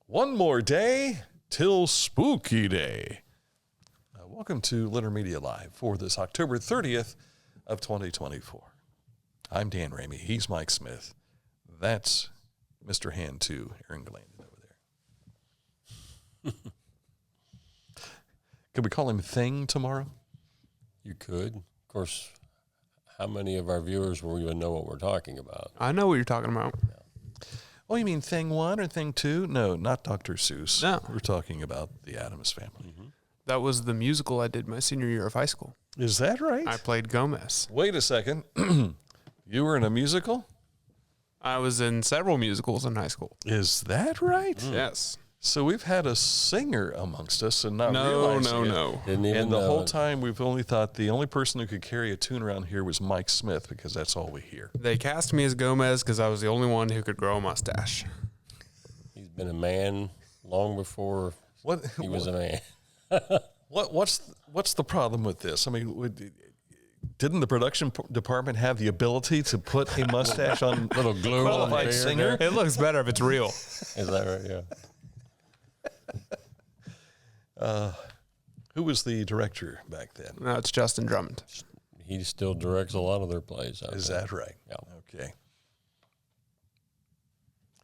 One more day till Spooky Day. Welcome to Litter Media Live for this October 30th of 2024. I'm Dan Ramey. He's Mike Smith. That's Mr. Hand 2, Aaron Glandon over there. Could we call him Thing tomorrow? You could. Of course, how many of our viewers will even know what we're talking about? I know what you're talking about. Yeah. Oh, you mean Thing 1 or Thing 2? No, not Dr. Seuss. No. We're talking about the Addams Family. Mm-hmm. That was the musical I did my senior year of high school. Is that right? I played Gomez. Wait a second. You were in a musical? I was in several musicals in high school. Is that right? Yes. So we've had a singer amongst us and not realizing it. No. Didn't even And the know whole it. time we've only thought the only person who could carry a tune around here was Mike Smith because that's all we hear. They cast me as Gomez because I was the only one who could grow a mustache. He's been a man long before he was a man. What's the problem with this? I mean, didn't the production department have the ability to put a mustache on Little glue on qualified the singer? It looks better if it's real. Is that right? Yeah. Who was the director back then? No, it's Justin Drummond. He still directs a lot of their plays. Is that right? Yeah. Okay.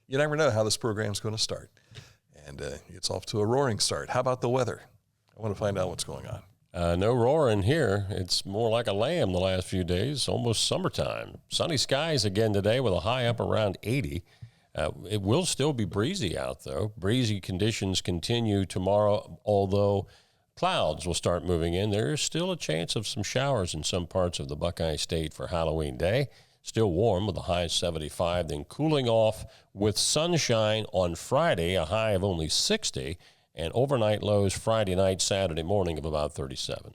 You never know how this program's going to start. And it's off to a roaring start. How about the weather? I want to find out what's going on. No roaring here. It's more like a lamb the last few days, almost summertime. Sunny skies again today with a high up around 80. It will still be breezy out, though. Breezy conditions continue tomorrow, although clouds will start moving in. There is still a chance of some showers in some parts of the Buckeye State for Halloween Day. Still warm with a high of 75, then cooling off with sunshine on Friday, a high of only 60, and overnight lows Friday night, Saturday morning of about 37.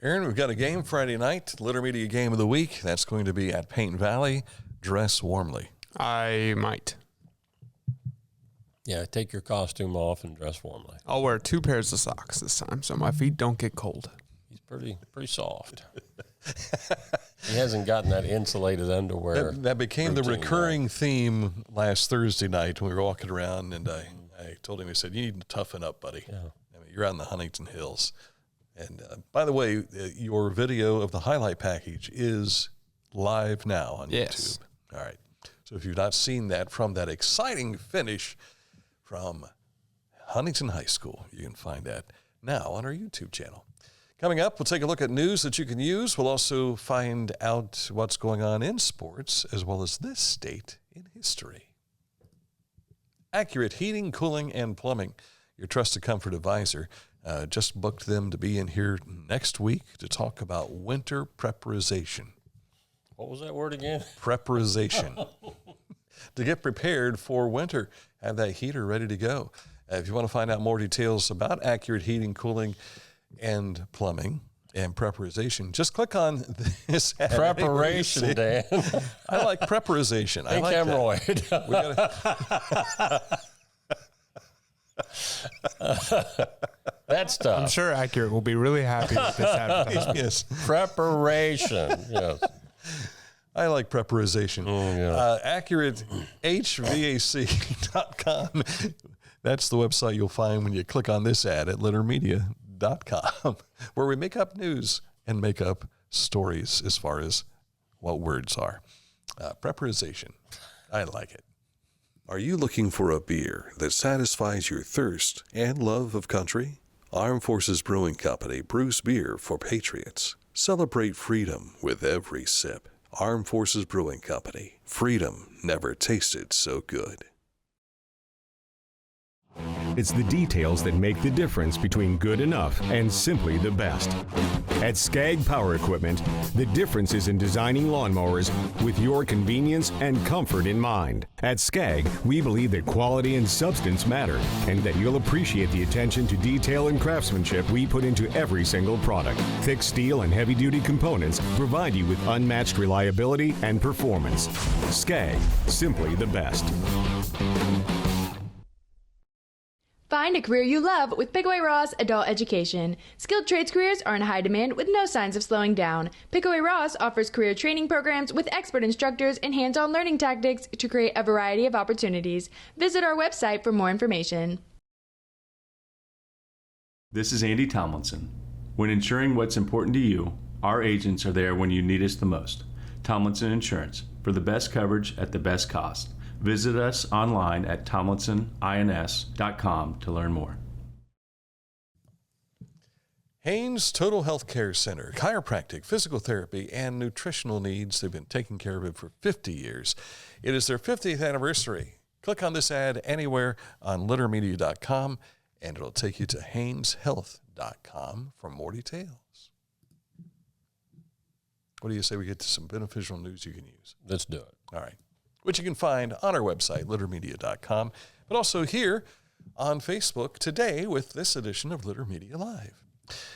Aaron, we've got a game Friday night, Litter Media Game of the Week. That's going to be at Paint Valley. Dress warmly. I might. Yeah, take your costume off and dress warmly. I'll wear 2 pairs of socks this time so my feet don't get cold. He's pretty soft. He hasn't gotten that insulated underwear. That became the recurring theme last Thursday night when we were walking around, and I told him, I said, you need to toughen up, buddy. Yeah. I mean, you're out in the Huntington Hills. And by the way, your video of the highlight package is live now on Yes. YouTube. All right. So if you've not seen that from that exciting finish from Huntington High School, you can find that now on our YouTube channel. Coming up, we'll take a look at news that you can use. We'll also find out what's going on in sports as well as this state in history. Accurate Heating, Cooling, and Plumbing, your trusted comfort advisor, just booked them to be in here next week to talk about winter preparization. What was that word again? Preparization. To get prepared for winter, have that heater ready to go. If you want to find out more details about Accurate Heating, Cooling, and Plumbing and Preparization, just click on this ad. Preparation, Dan. I like preparization. I like hemorrhoid. that. We gotta, That's tough. I'm sure Accurate will be really happy with this advertisement. yes, Preparation. Yes. I like preparization. Yeah. AccurateHVAC.com. That's the website you'll find when you click on this ad at littermedia.com, where we make up news and make up stories as far as what words are. Preparization. I like it. Are you looking for a beer that satisfies your thirst and love of country? Armed Forces Brewing Company brews beer for patriots. Celebrate freedom with every sip. Armed Forces Brewing Company. Freedom never tasted so good. It's the details that make the difference between good enough and simply the best. At Skag Power Equipment, the difference is in designing lawnmowers with your convenience and comfort in mind. At Skag, we believe that quality and substance matter, and that you'll appreciate the attention to detail and craftsmanship we put into every single product. Thick steel and heavy-duty components provide you with unmatched reliability and performance. Skag, simply the best. Find a career you love with Pickaway Ross Adult Education. Skilled trades careers are in high demand with no signs of slowing down. Pickaway Ross offers career training programs with expert instructors and hands-on learning tactics to create a variety of opportunities. Visit our website for more information. This is Andy Tomlinson. When ensuring what's important to you, our agents are there when you need us the most. Tomlinson Insurance, for the best coverage at the best cost. Visit us online at tomlinsonins.com to learn more. Haynes Total Health Care Center, chiropractic, physical therapy, and nutritional needs. They've been taking care of it for 50 years. It is their 50th anniversary. Click on this ad anywhere on littermedia.com, and it'll take you to hayneshealth.com for more details. What do you say we get to some beneficial news you can use? Let's do it. All right. Which you can find on our website, littermedia.com, but also here on Facebook today with this edition of Litter Media Live.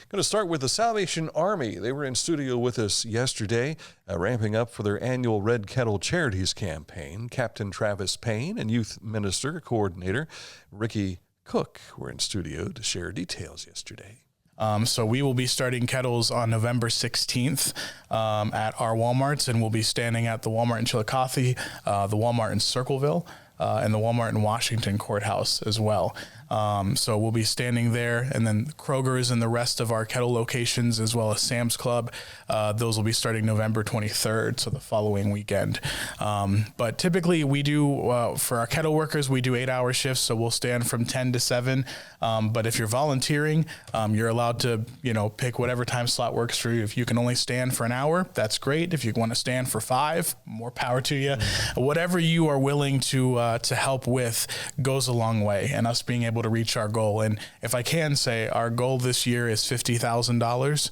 Going to start with the Salvation Army. They were in studio with us yesterday, ramping up for their annual Red Kettle Charities campaign. Captain Travis Payne and Youth Minister Coordinator Ricky Cook were in studio to share details yesterday. So we will be starting kettles on November 16th at our Walmarts, and we'll be standing at the Walmart in Chillicothe, the Walmart in Circleville, and the Walmart in Washington Courthouse as well. So we'll be standing there, and then Kroger's and the rest of our kettle locations, as well as Sam's Club, those will be starting November 23rd, so the following weekend. But typically we do, for our kettle workers, we do 8-hour shifts, so we'll stand from 10 to 7. But if you're volunteering, you're allowed to, pick whatever time slot works for you. If you can only stand for an hour, that's great. If you want to stand for 5, more power to you. Whatever you are willing to help with goes a long way, and us being able to reach our goal. And if I can say, our goal this year is $50,000.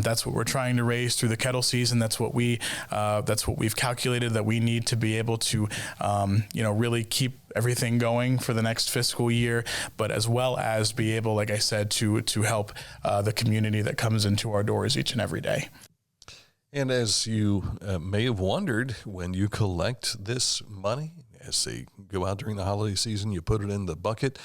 That's what we're trying to raise through the kettle season. That's what we've calculated that we need to be able to, really keep everything going for the next fiscal year, but as well as be able, like I said, to help the community that comes into our doors each and every day. And as you may have wondered, when you collect this money, as they go out during the holiday season, you put it in the bucket.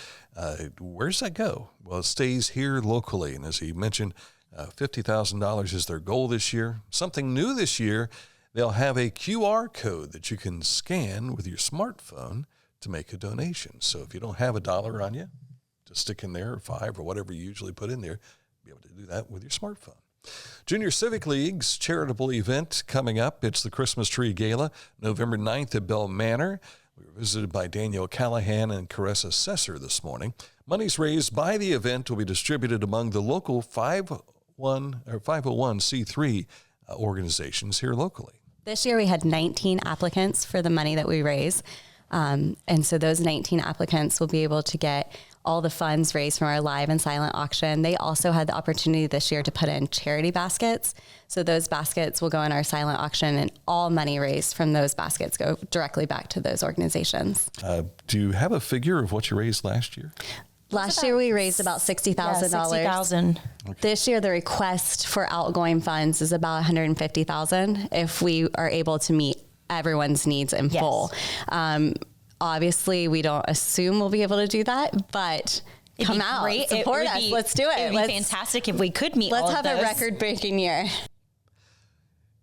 Where does that go? Well, it stays here locally. And as he mentioned, $50,000 is their goal this year. Something new this year, they'll have a QR code that you can scan with your smartphone to make a donation. So if you don't have $1 on you, just stick in there, or 5 or whatever you usually put in there, be able to do that with your smartphone. Junior Civic League's charitable event coming up. It's the Christmas Tree Gala, November 9th at Bell Manor. We were visited by Daniel Callahan and Caressa Sesser this morning. Monies raised by the event will be distributed among the local 501c3 organizations here locally. This year we had 19 applicants for the money that we raise. And so those 19 applicants will be able to get all the funds raised from our live and silent auction. They also had the opportunity this year to put in charity baskets. So those baskets will go in our silent auction, and all money raised from those baskets go directly back to those organizations. Do you have a figure of what you raised last year? Last year we raised about $60,000. $60,000. Okay. This year the request for outgoing funds is about $150,000 if we are able to meet everyone's needs in full. Obviously, we don't assume we'll be able to do that, but come out, great. support us. Let's do it. It would be fantastic if we could meet all of those. Let's have a record-breaking year.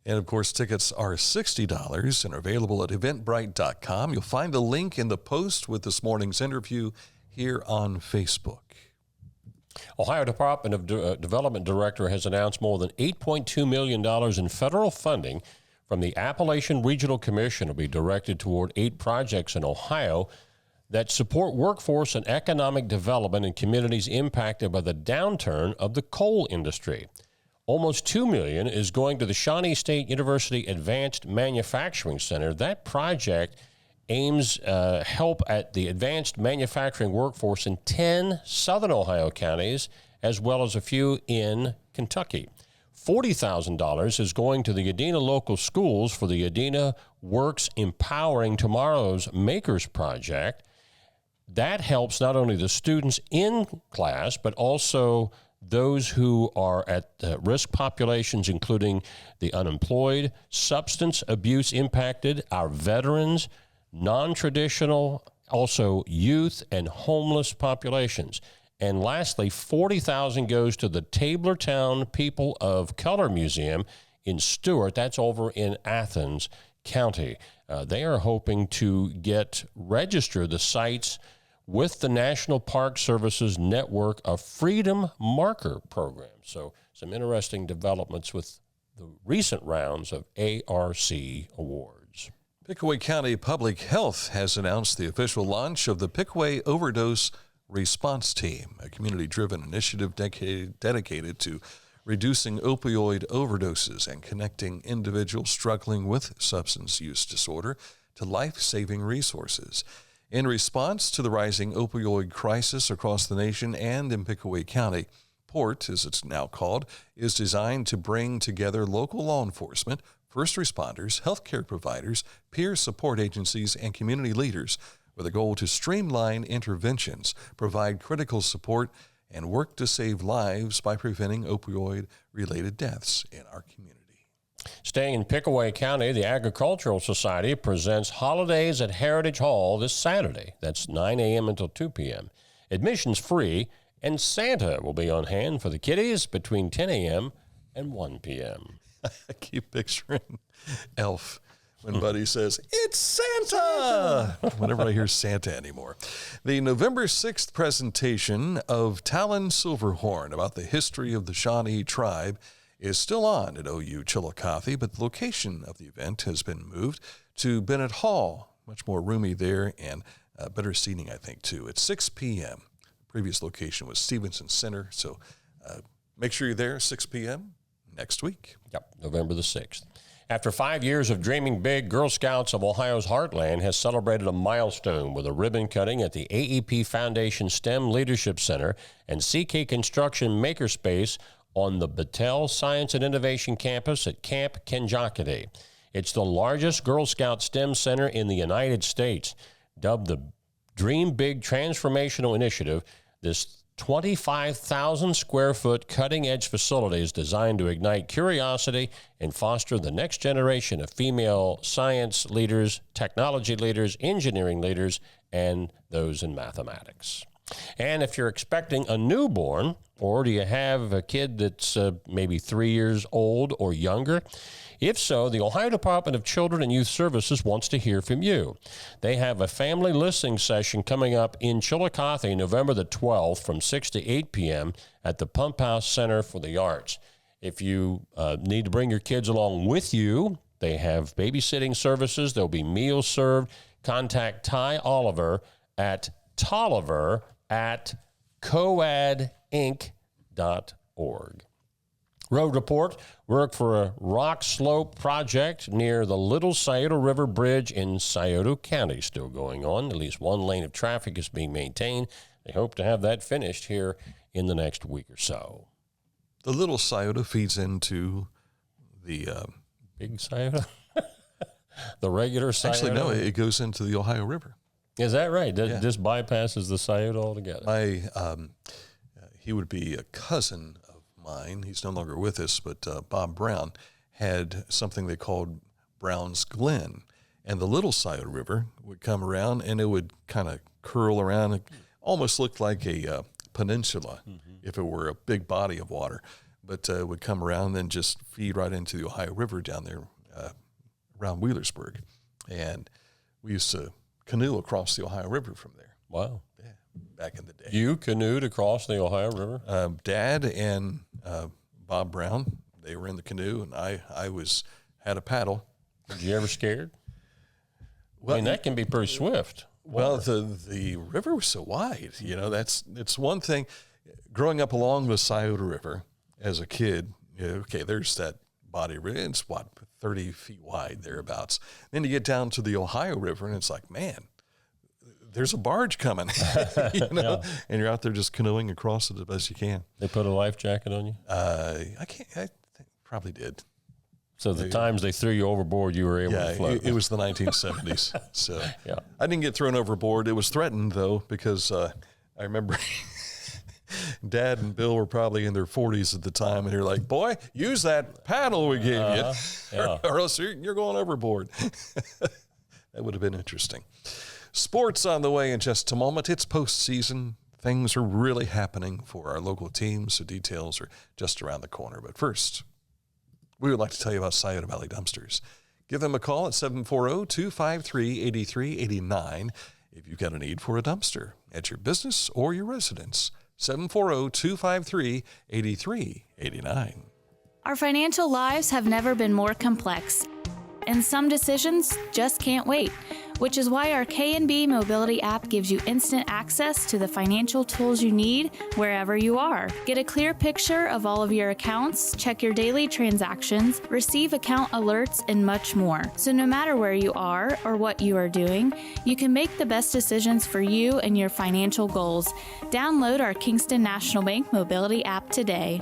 And of course, tickets are $60 and are available at eventbrite.com. You'll find the link in the post with this morning's interview here on Facebook. Ohio Department of Development Director has announced more than $8.2 million in federal funding from the Appalachian Regional Commission will be directed toward 8 projects in Ohio that support workforce and economic development in communities impacted by the downturn of the coal industry. Almost $2 million is going to the Shawnee State University Advanced Manufacturing Center. That project aims help at the advanced manufacturing workforce in 10 southern Ohio counties, as well as a few in Kentucky. $40,000 is going to the Adena local schools for the Adena Works Empowering Tomorrow's Makers Project. That helps not only the students in class, but also those who are at risk populations, including the unemployed, substance abuse impacted, our veterans, non-traditional also youth and homeless populations. And lastly, $40,000 goes to the Tablertown People of Color Museum in Stewart. That's over in Athens County. They are hoping to register the sites with the National Park Service's network of Freedom Marker program. So some interesting developments with the recent rounds of ARC awards. Pickaway County Public Health has announced the official launch of the Pickaway Overdose Response Team, a community-driven initiative dedicated to reducing opioid overdoses and connecting individuals struggling with substance use disorder to life-saving resources. In response to the rising opioid crisis across the nation and in Pickaway County, PORT, as it's now called, is designed to bring together local law enforcement, first responders, healthcare providers, peer support agencies, and community leaders with a goal to streamline interventions, provide critical support, and work to save lives by preventing opioid-related deaths in our community. Staying in Pickaway County, the Agricultural Society presents Holidays at Heritage Hall this Saturday. That's 9 a.m. until 2 p.m. Admission's free, and Santa will be on hand for the kiddies between 10 a.m. and 1 p.m. I keep picturing Elf when Buddy says, "It's Santa!" Whenever I hear Santa anymore. The November 6th presentation of Talon Silverhorn about the history of the Shawnee tribe is still on at OU Chillicothe, but the location of the event has been moved to Bennett Hall. Much more roomy there and better seating, I think, too. At 6 p.m. The previous location was Stevenson Center, so make sure you're there, 6 p.m. next week. Yep, November the 6th. After 5 years of dreaming big, Girl Scouts of Ohio's Heartland has celebrated a milestone with a ribbon cutting at the AEP Foundation STEM Leadership Center and CK Construction Makerspace on the Battelle Science and Innovation Campus at Camp Kenjokede. It's the largest Girl Scout STEM center in the United States. Dubbed the Dream Big Transformational Initiative, this 25,000 square foot cutting edge facility is designed to ignite curiosity and foster the next generation of female science leaders, technology leaders, engineering leaders, and those in mathematics. And if you're expecting a newborn, or do you have a kid that's maybe 3 years old or younger? If so, the Ohio Department of Children and Youth Services wants to hear from you. They have a family listening session coming up in Chillicothe, November the 12th from 6 to 8 p.m. at the Pump House Center for the Arts. If you need to bring your kids along with you, they have babysitting services. There'll be meals served. Contact Ty Oliver at tolliver@coadinc.org. Road report, work for a rock slope project near the Little Scioto River Bridge in Scioto County still going on. At least one lane of traffic is being maintained. They hope to have that finished here in the next week or so. The Little Scioto feeds into the... Big Scioto? The regular Scioto? Actually, no, it goes into the Ohio River. Is that right? This bypasses the Scioto altogether? He would be a cousin of mine. He's no longer with us, but Bob Brown had something they called Brown's Glen. And the Little Scioto River would come around, and it would kind of curl around. It almost looked like a peninsula if it were a big body of water. But it would come around and then just feed right into the Ohio River down there around Wheelersburg. And we used to canoe across the Ohio River from there. Wow. Yeah, back in the day. You canoed across the Ohio River? Dad and Bob Brown, they were in the canoe, and I had a paddle. Were you ever scared? Well, I mean, that can be pretty swift. Well, the river was so wide. You know, it's one thing. Growing up along the Scioto River as a kid, okay, there's that body. It's, 30 feet wide, thereabouts. Then you get down to the Ohio River, and it's like, man, there's a barge coming, Yeah. And you're out there just canoeing across it as best you can. They put a life jacket on you? I probably did. So the times they threw you overboard, you were able to float. It was the 1970s. So yeah. I didn't get thrown overboard. It was threatened, though, because I remember Dad and Bill were probably in their 40s at the time, and they're like, boy, use that paddle we gave you, or else you're going overboard. That would have been interesting. Sports on the way in just a moment. It's postseason. Things are really happening for our local teams, so details are just around the corner. But first, we would like to tell you about Scioto Valley Dumpsters. Give them a call at 740-253-8389 if you've got a need for a dumpster at your business or your residence. 740-253-8389. Our financial lives have never been more complex, and some decisions just can't wait, which is why our K&B Mobility app gives you instant access to the financial tools you need wherever you are. Get a clear picture of all of your accounts, check your daily transactions, receive account alerts, and much more. So no matter where you are or what you are doing, you can make the best decisions for you and your financial goals. Download our Kingston National Bank Mobility app today.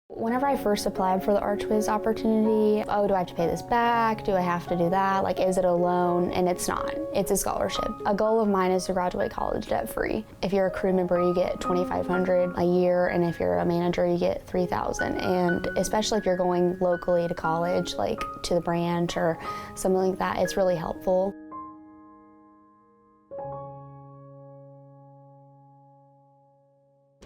Whenever I first applied for the ArchWiz opportunity, do I have to pay this back? Do I have to do that? Like, is it a loan? And it's not. It's a scholarship. A goal of mine is to graduate college debt-free. If you're a crew member, you get $2,500 a year, and if you're a manager, you get $3,000. And especially if you're going locally to college, like to the branch or something like that, it's really helpful.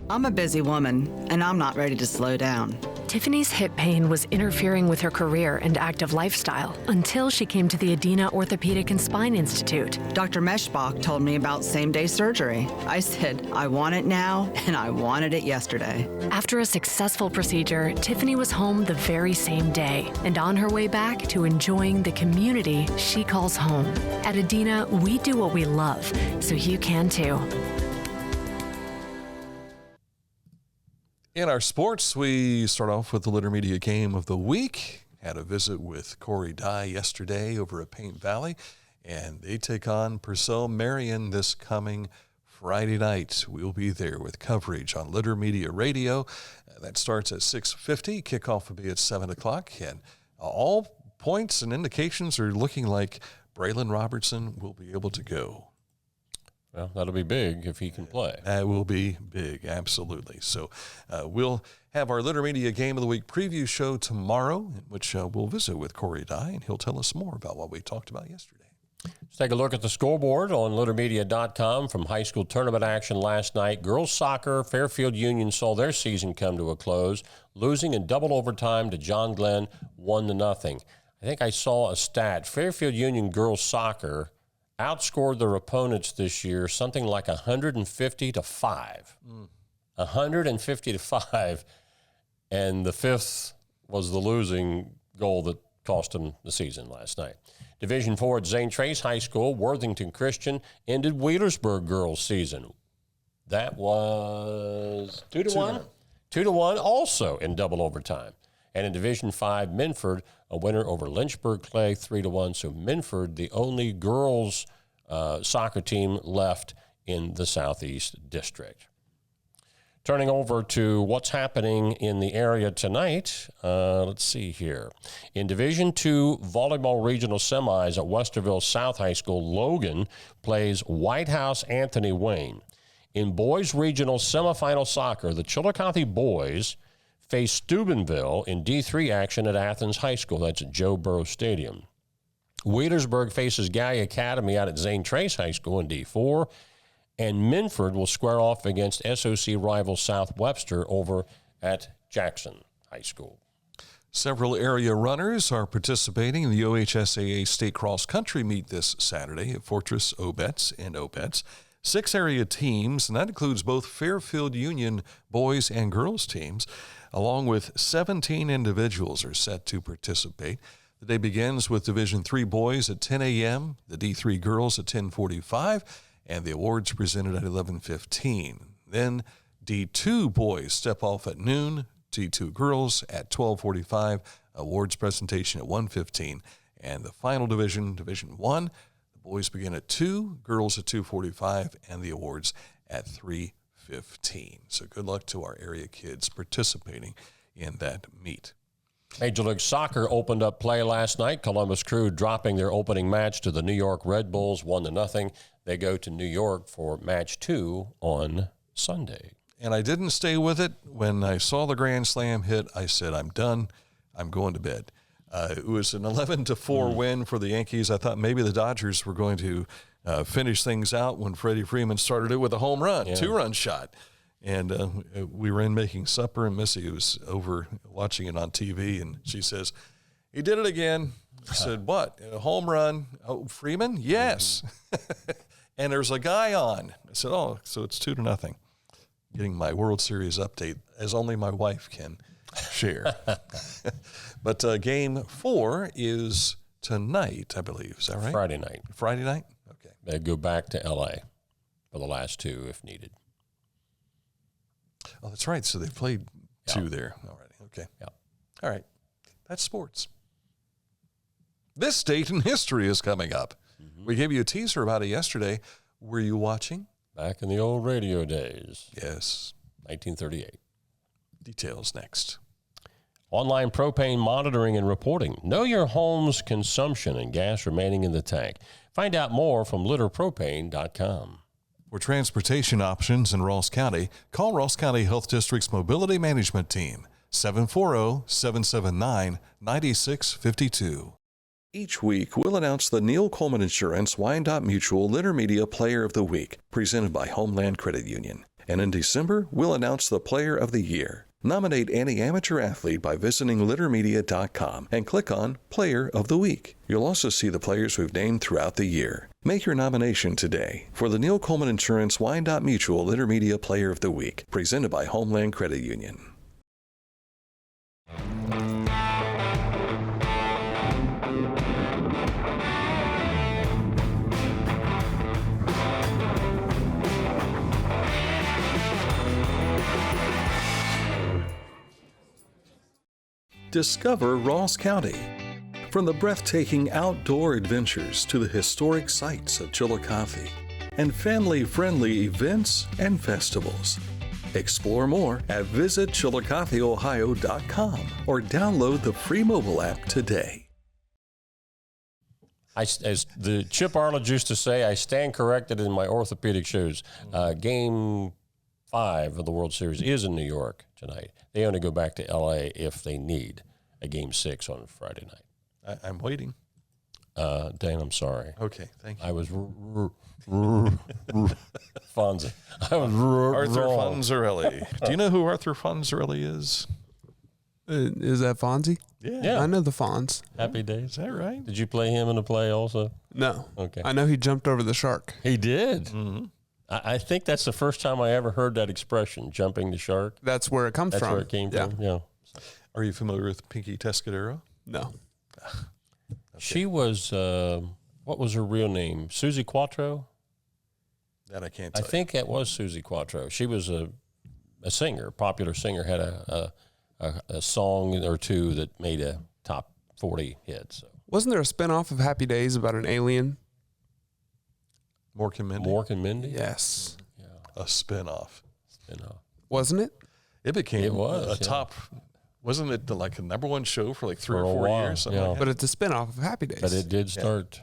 I'm a busy woman, and I'm not ready to slow down. Tiffany's hip pain was interfering with her career and active lifestyle until she came to the Adina Orthopedic and Spine Institute. Dr. Meshbach told me about same-day surgery. I said, I want it now, and I wanted it yesterday. After a successful procedure, Tiffany was home the very same day and on her way back to enjoying the community she calls home. At Adina, we do what we love, so you can too. In our sports, we start off with the Litter Media Game of the Week. Had a visit with Corey Dye yesterday over at Paint Valley, and they take on Purcell Marion this coming Friday night. We'll be there with coverage on Litter Media Radio. That starts at 6:50. Kickoff will be at 7 o'clock, and all points and indications are looking like Braylon Robertson will be able to go. Well, that'll be big if he can play. That will be big, absolutely. So we'll have our Litter Media Game of the Week preview show tomorrow, in which we'll visit with Corey Dye, and he'll tell us more about what we talked about yesterday. Let's take a look at the scoreboard on LitterMedia.com from high school tournament action last night. Girls soccer, Fairfield Union saw their season come to a close, losing in double overtime to John Glenn 1-0. I think I saw a stat. Fairfield Union girls soccer outscored their opponents this year something like 150-5. 150-5. And the fifth was the losing goal that cost them the season last night. Division 4 at Zane Trace High School, Worthington Christian ended Wheelersburg girls season. That was 2-1. 2-1 also in double overtime. And in Division 5, Minford, a winner over Lynchburg Clay, 3-1. So Minford, the only girls soccer team left in the Southeast District. Turning over to what's happening in the area tonight, let's see here. In Division 2 volleyball regional semis at Westerville South High School, Logan plays White House Anthony Wayne. In boys regional semifinal soccer, the Chillicothe boys face Steubenville in D3 action at Athens High School. That's at Joe Burrow Stadium. Wheelersburg faces Gallia Academy out at Zane Trace High School in D4. And Minford will square off against SOC rival South Webster over at Jackson High School. Several area runners are participating in the OHSAA State Cross Country Meet this Saturday at Fortress Obetz and Obetz. 6 area teams, and that includes both Fairfield Union boys and girls teams, along with 17 individuals are set to participate. The day begins with Division 3 boys at 10 a.m., the D3 girls at 10:45, and the awards presented at 11:15. Then D2 boys step off at noon, D2 girls at 12:45, awards presentation at 1:15, and the final division, Division 1, the boys begin at 2, girls at 2:45, and the awards at 3:15. So good luck to our area kids participating in that meet. Major League Soccer opened up play last night. Columbus Crew dropping their opening match to the New York Red Bulls 1-0. They go to New York for match 2 on Sunday. And I didn't stay with it. When I saw the grand slam hit, I said, I'm done. I'm going to bed. It was an 11-4 win for the Yankees. I thought maybe the Dodgers were going to finished things out when Freddie Freeman started it with a home run, 2-run shot. And we were in making supper, and Missy was over watching it on TV, and she says, he did it again. I said, what? A home run? Oh, Freeman? Yes. And there's a guy on. I said, oh, so it's 2-0. Getting my World Series update as only my wife can share. But game 4 is tonight, I believe. Is that right? Friday night. Friday night? Okay. They go back to L.A. for the last 2 if needed. Oh, that's right. So they've played 2 there already. Okay. Yeah. All right. That's sports. This date in history is coming up. Mm-hmm. We gave you a teaser about it yesterday. Were you watching? Back in the old radio days. Yes. 1938. Details next. Online propane monitoring and reporting. Know your home's consumption and gas remaining in the tank. Find out more from litterpropane.com. For transportation options in Ross County, call Ross County Health District's Mobility Management Team, 740-779-9652. Each week, we'll announce the Neil Coleman Insurance Wyandotte Mutual Litter Media Player of the Week, presented by Homeland Credit Union. And in December, we'll announce the Player of the Year. Nominate any amateur athlete by visiting littermedia.com and click on Player of the Week. You'll also see the players we've named throughout the year. Make your nomination today for the Neil Coleman Insurance Wyandotte Mutual Litter Media Player of the Week, presented by Homeland Credit Union. Discover Ross County. From the breathtaking outdoor adventures to the historic sights of Chillicothe and family-friendly events and festivals. Explore more at visitchillicotheohio.com or download the free mobile app today. As the Chip Arledge used to say, I stand corrected in my orthopedic shoes. Game 5 of the World Series is in New York tonight. They only go back to L.A. if they need a Game 6 on Friday night. I'm waiting. Dan, I'm sorry. Okay, thank you. I was Fonzie. I was Arthur wrong. Fonzarelli. Do you know who Arthur Fonzarelli is? Is that Fonzie? Yeah. I know the Fonz. Happy Days. Is that right? Did you play him in a play also? No. Okay. I know he jumped over the shark. He did. Mm-hmm. I think that's the first time I ever heard that expression, jumping the shark. That's where it comes That's from. where it came from, yeah. Are you familiar with Pinky Tescadero? No. Okay. She was, what was her real name? Susie Quattro? That I can't tell I think it was Susie Quattro. She was a singer, popular singer, had a song or two that made a top 40 hit. So. Wasn't there a spinoff of Happy Days about an alien? Mork and Mindy? Mork and Mindy? Yes. Yeah. A spinoff. Wasn't it? It became a top, wasn't it like a number 1 show for like 3 or 4 while, years? Something like that? But it's a spinoff of Happy Days. But it did start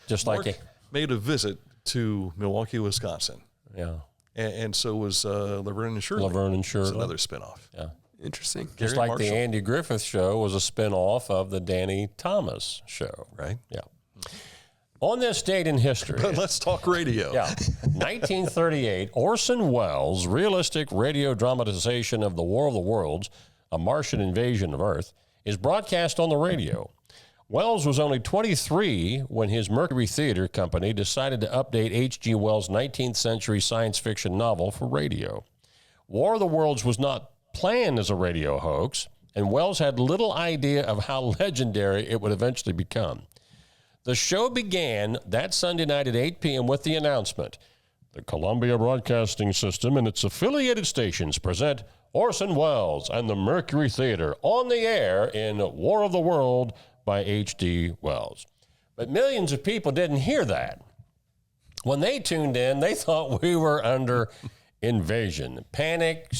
just Mork like made a visit to Milwaukee, Wisconsin. Yeah. And so was Laverne and Shirley. Laverne and Shirley. It's another spinoff. Yeah. Interesting. Just Gary like Marshall. the Andy Griffith Show was a spinoff of the Danny Thomas Show. Right. Yeah. On this date in history. But let's talk radio. Yeah. 1938, Orson Welles' realistic radio dramatization of the War of the Worlds, a Martian invasion of Earth, is broadcast on the radio. Welles was only 23 when his Mercury Theater company decided to update H.G. Wells' 19th century science fiction novel for radio. War of the Worlds was not planned as a radio hoax, and Welles had little idea of how legendary it would eventually become. The show began that Sunday night at 8 p.m. with the announcement, the Columbia Broadcasting System and its affiliated stations present Orson Welles and the Mercury Theater on the air in War of the World by H.G. Wells. But millions of people didn't hear that. When they tuned in, they thought we were under invasion. Panic.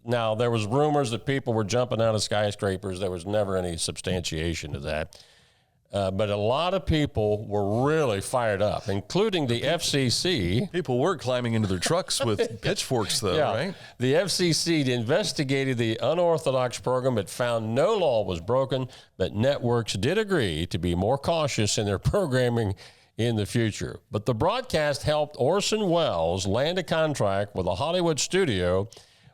Now, there was rumors that people were jumping out of skyscrapers. There was never any substantiation to that. But a lot of people were really fired up, including the FCC. People were climbing into their trucks with pitchforks, though, right? The FCC investigated the unorthodox program, but found no law was broken, but networks did agree to be more cautious in their programming in the future. But the broadcast helped Orson Welles land a contract with a Hollywood studio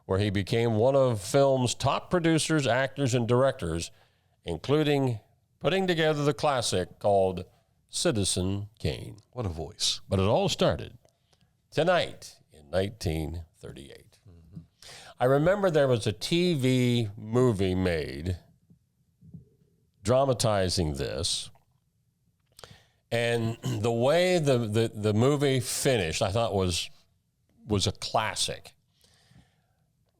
where he became one of film's top producers, actors, and directors, including putting together the classic called Citizen Kane. What a voice. But it all started tonight in 1938. I remember there was a TV movie made dramatizing this, and the way the movie finished, I thought was a classic,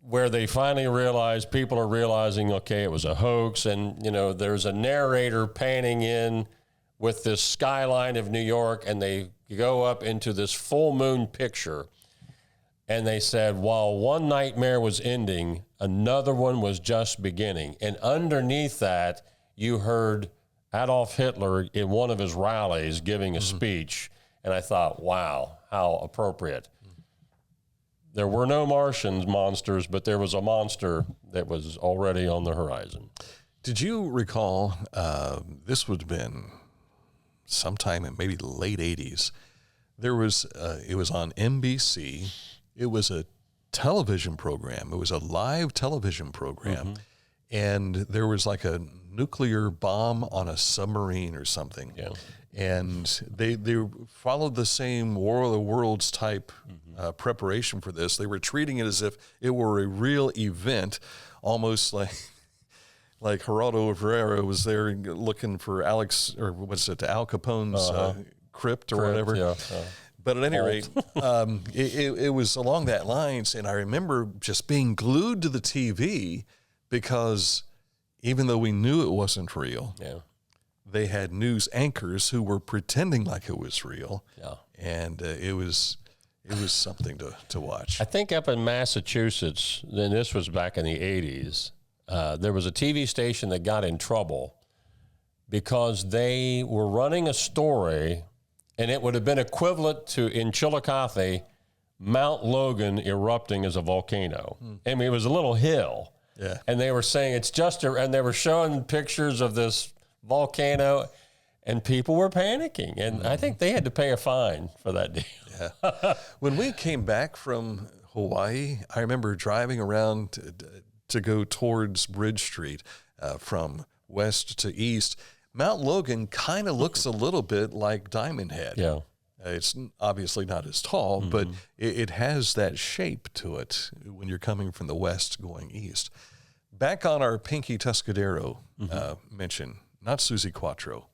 where they finally realized, people are realizing, okay, it was a hoax, and there's a narrator panning in with this skyline of New York, and they go up into this full moon picture. And they said, while one nightmare was ending, another one was just beginning. And underneath that, you heard Adolf Hitler in one of his rallies giving a speech. And I thought, wow, how appropriate. There were no Martians monsters, but there was a monster that was already on the horizon. Did you recall, this would have been sometime in maybe the late 80s, there was, it was on NBC. It was a television program. It was a live television program. And there was like a nuclear bomb on a submarine or something. Yeah. And they followed the same War of the Worlds type preparation for this. They were treating it as if it were a real event, almost like Geraldo Rivera was there looking for Al Capone's crypt or whatever. Yeah. But at any rate, it was along that lines, and I remember just being glued to the TV because even though we knew it wasn't real, they had news anchors who were pretending like it was real, and it was something to watch. I think up in Massachusetts, and this was back in the 80s, there was a TV station that got in trouble because they were running a story. And it would have been equivalent to, in Chillicothe, Mount Logan erupting as a volcano. I mean, it was a little hill. Yeah. And they were saying it's just and they were showing pictures of this volcano, and people were panicking. And I think they had to pay a fine for that deal. Yeah. When we came back from Hawaii, I remember driving around to go towards Bridge Street from west to east. Mount Logan kind of looks a little bit like Diamond Head. Yeah. It's obviously not as tall, but it has that shape to it when you're coming from the west going east. Back on our Pinky Tuscadero mention, not Susie Quattro,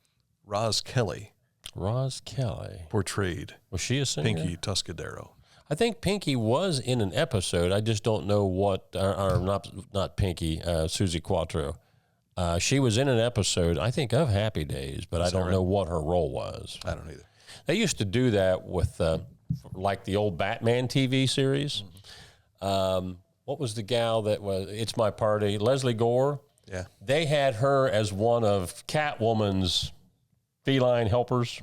Roz Kelly. Roz Kelly. Portrayed. Was she a singer? Pinky Tuscadero. I think Pinky was in an episode. I just don't know what, or not Pinky, Susie Quattro. She was in an episode, I think, of Happy Days, but I don't know what her role was. I don't either. They used to do that with, like, the old Batman TV series. What was the gal that was, It's My Party? Leslie Gore. Yeah. They had her as one of Catwoman's feline helpers.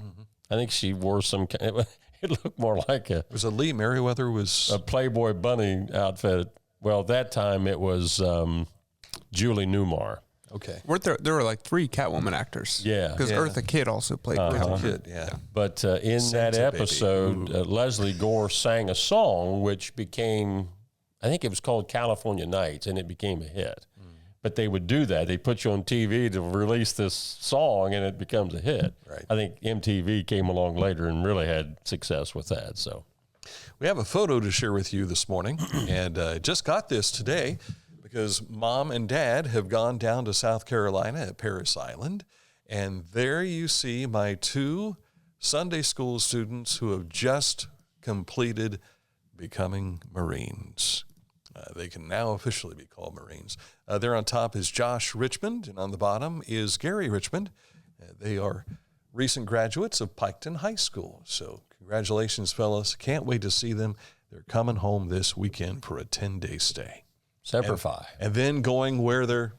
I think she wore some, it looked more like Was it Lee Merriweather a Playboy bunny outfit. Well, that time it was Julie Newmar. Okay. There were like 3 Catwoman actors. Yeah. Because Eartha Kitt also played Catwoman. Kitt, yeah. But in that episode, Leslie Gore sang a song which became, I think it was called California Nights, and it became a hit. But they would do that. They put you on TV to release this song, and it becomes a hit. Right. I think MTV came along later and really had success with that. So we have a photo to share with you this morning, and just got this today, because Mom and Dad have gone down to South Carolina at Parris Island, and there you see my 2 Sunday school students who have just completed becoming Marines. They can now officially be called Marines. There on top is Josh Richmond, and on the bottom is Gary Richmond. They are recent graduates of Piketon High School, so congratulations, fellas. Can't wait to see them. They're coming home this weekend for a 10-day stay. Semper Fi. And then going where they're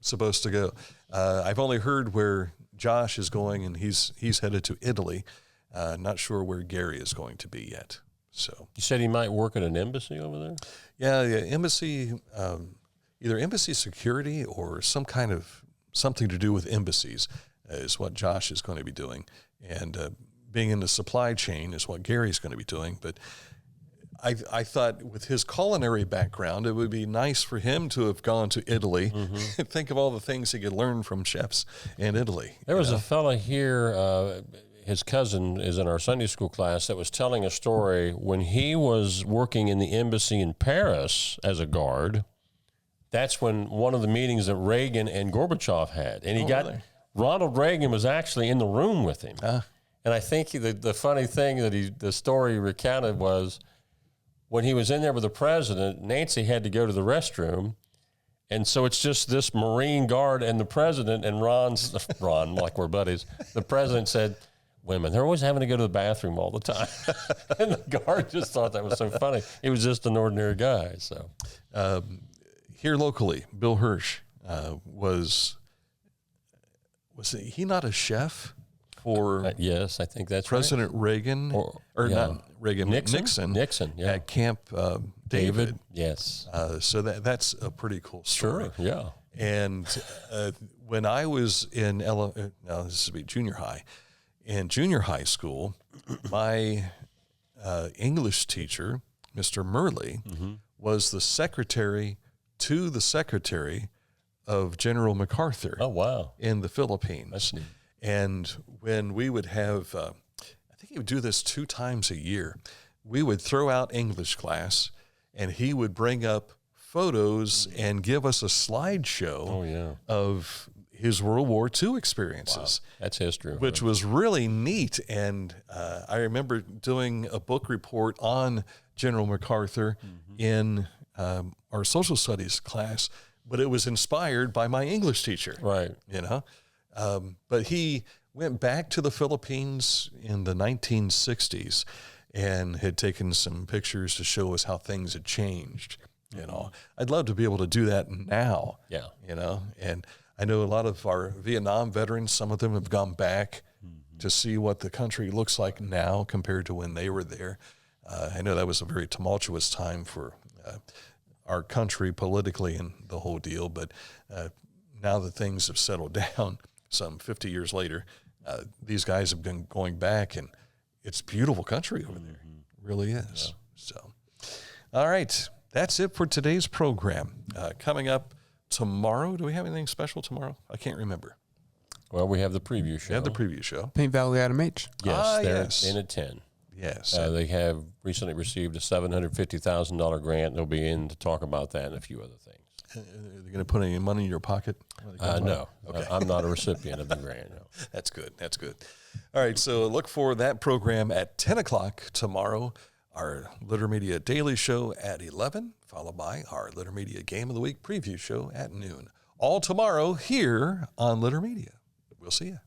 supposed to go. I've only heard where Josh is going, and he's headed to Italy. Not sure where Gary is going to be yet. So you said he might work at an embassy over there? Yeah, embassy, either embassy security or something to do with embassies is what Josh is going to be doing. And being in the supply chain is what Gary's going to be doing. But I thought with his culinary background, it would be nice for him to have gone to Italy. Think of all the things he could learn from chefs in Italy. There was a fella here, his cousin is in our Sunday school class, that was telling a story when he was working in the embassy in Paris as a guard. That's when one of the meetings that Reagan and Gorbachev had. And really? Ronald Reagan was actually in the room with him. And I think the funny thing that the story recounted was, when he was in there with the president, Nancy had to go to the restroom. And so it's just this Marine guard and the president, and Ron, like we're buddies, the president said, women, they're always having to go to the bathroom all the time. And the guard just thought that was so funny. He was just an ordinary guy. So here locally, Bill Hirsch was he not a chef for yes, I think that's President right. Reagan or not Reagan, Nixon yeah. at Camp David. Yes. So that's a pretty cool story. Sure, yeah. And when I was in this would be junior high. In junior high school, my English teacher, Mr. Murley, was the secretary to the secretary of General MacArthur. Oh, wow. In the Philippines. That's neat. And when we would have, I think he would do this 2 times a year, we would throw out English class, and he would bring up photos and give us a slideshow of his World War II experiences. Wow. That's history. Which was really neat. And I remember doing a book report on General MacArthur in our social studies class, but it was inspired by my English teacher. Right. You know? But he went back to the Philippines in the 1960s and had taken some pictures to show us how things had changed. You know, I'd love to be able to do that now. Yeah. You know, and I know a lot of our Vietnam veterans, some of them have gone back to see what the country looks like now compared to when they were there. I know that was a very tumultuous time for our country politically and the whole deal, but now that things have settled down, some 50 years later, these guys have been going back, and it's a beautiful country over there. It really is. Yeah. So, all right, that's it for today's program. Coming up tomorrow, do we have anything special tomorrow? I can't remember. Well, we have the preview show. We have the preview show. Paint Valley Adam H. Yes, they're in at 10. Yes. They have recently received a $750,000 grant, and they'll be in to talk about that and a few other things. Are they going to put any money in your pocket? No. Okay. I'm not a recipient of the grant. No. That's good. That's good. All right, so look for that program at 10 o'clock tomorrow. Our Litter Media Daily Show at 11, followed by our Litter Media Game of the Week preview show at noon. All tomorrow here on Litter Media. We'll see you.